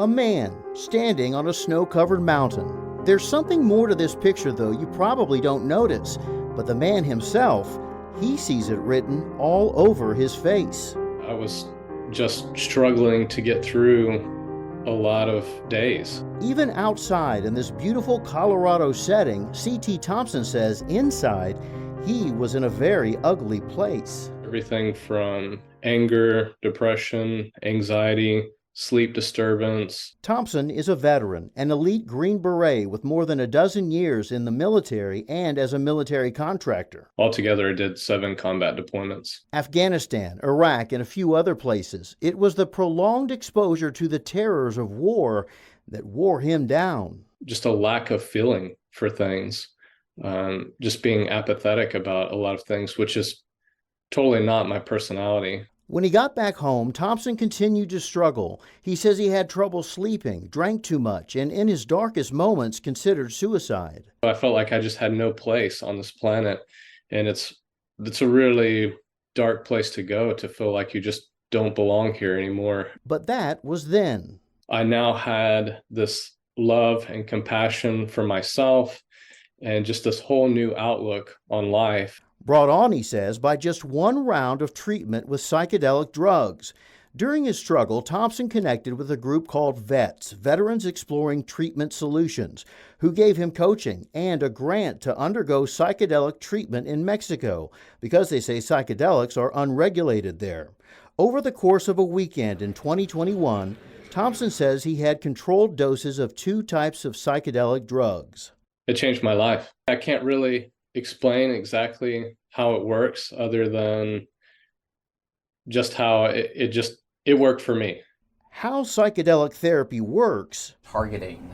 A man standing on a snow-covered mountain. There's something more to this picture, though, you probably don't notice. But the man himself, he sees it written all over his face. I was just struggling to get through a lot of days. Even outside in this beautiful Colorado setting, C.T. Thompson says inside, he was in a very ugly place. Everything from anger, depression, anxiety, sleep disturbance. Thompson is a veteran, an elite Green Beret with more than a dozen years in the military and as a military contractor. Altogether, I did 7 combat deployments. Afghanistan, Iraq, and a few other places. It was the prolonged exposure to the terrors of war that wore him down. Just a lack of feeling for things. Just being apathetic about a lot of things, which is totally not my personality. When he got back home, Thompson continued to struggle. He says he had trouble sleeping, drank too much, and in his darkest moments considered suicide. I felt like I just had no place on this planet, and it's a really dark place to go, to feel like you just don't belong here anymore. But that was then. I now had this love and compassion for myself and just this whole new outlook on life. Brought on, he says, by just one round of treatment with psychedelic drugs. During his struggle, Thompson connected with a group called VETS, Veterans Exploring Treatment Solutions, who gave him coaching and a grant to undergo psychedelic treatment in Mexico, because they say psychedelics are unregulated there. Over the course of a weekend in 2021, Thompson says he had controlled doses of 2 types of psychedelic drugs. It changed my life. I can't really explain exactly how it works, other than just how it worked for me. How psychedelic therapy works, targeting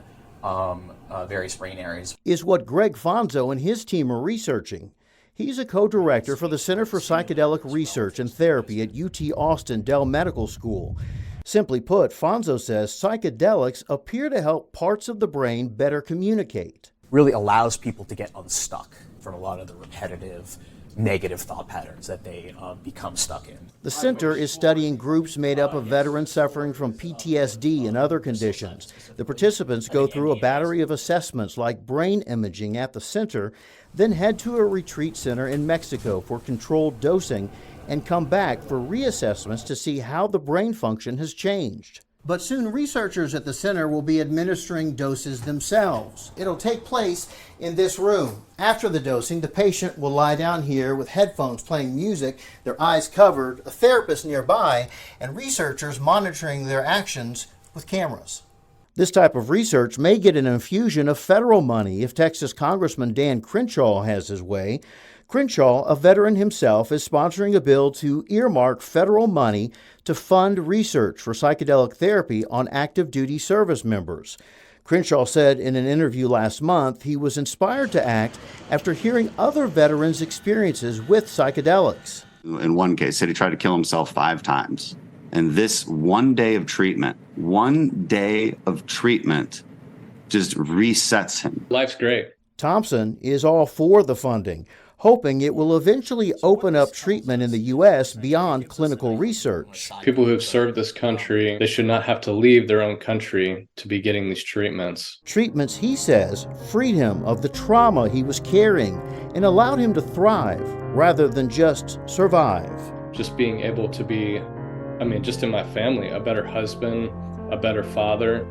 various brain areas, is what Greg Fonzo and his team are researching. He's a co-director for the Center for Psychedelic Research and Therapy at UT Austin Dell Medical School. Simply put, Fonzo says psychedelics appear to help parts of the brain better communicate. Really allows people to get unstuck from a lot of the repetitive negative thought patterns that they become stuck in. The center is studying groups made up of veterans suffering from PTSD and other conditions. The participants go through a battery of assessments like brain imaging at the center, then head to a retreat center in Mexico for controlled dosing and come back for reassessments to see how the brain function has changed. But soon researchers at the center will be administering doses themselves. It'll take place in this room. After the dosing, the patient will lie down here with headphones playing music, their eyes covered, a therapist nearby, and researchers monitoring their actions with cameras. This type of research may get an infusion of federal money if Texas Congressman Dan Crenshaw has his way. Crenshaw, a veteran himself, is sponsoring a bill to earmark federal money to fund research for psychedelic therapy on active duty service members. Crenshaw said in an interview last month he was inspired to act after hearing other veterans' experiences with psychedelics. In one case, said he tried to kill himself 5 times. And this one day of treatment just resets him. Life's great. Thompson is all for the funding, hoping it will eventually open up treatment in the U.S. beyond clinical research. People who have served this country, they should not have to leave their own country to be getting these treatments. Treatments, he says, freed him of the trauma he was carrying and allowed him to thrive rather than just survive. Just being able to be, just in my family, a better husband, a better father,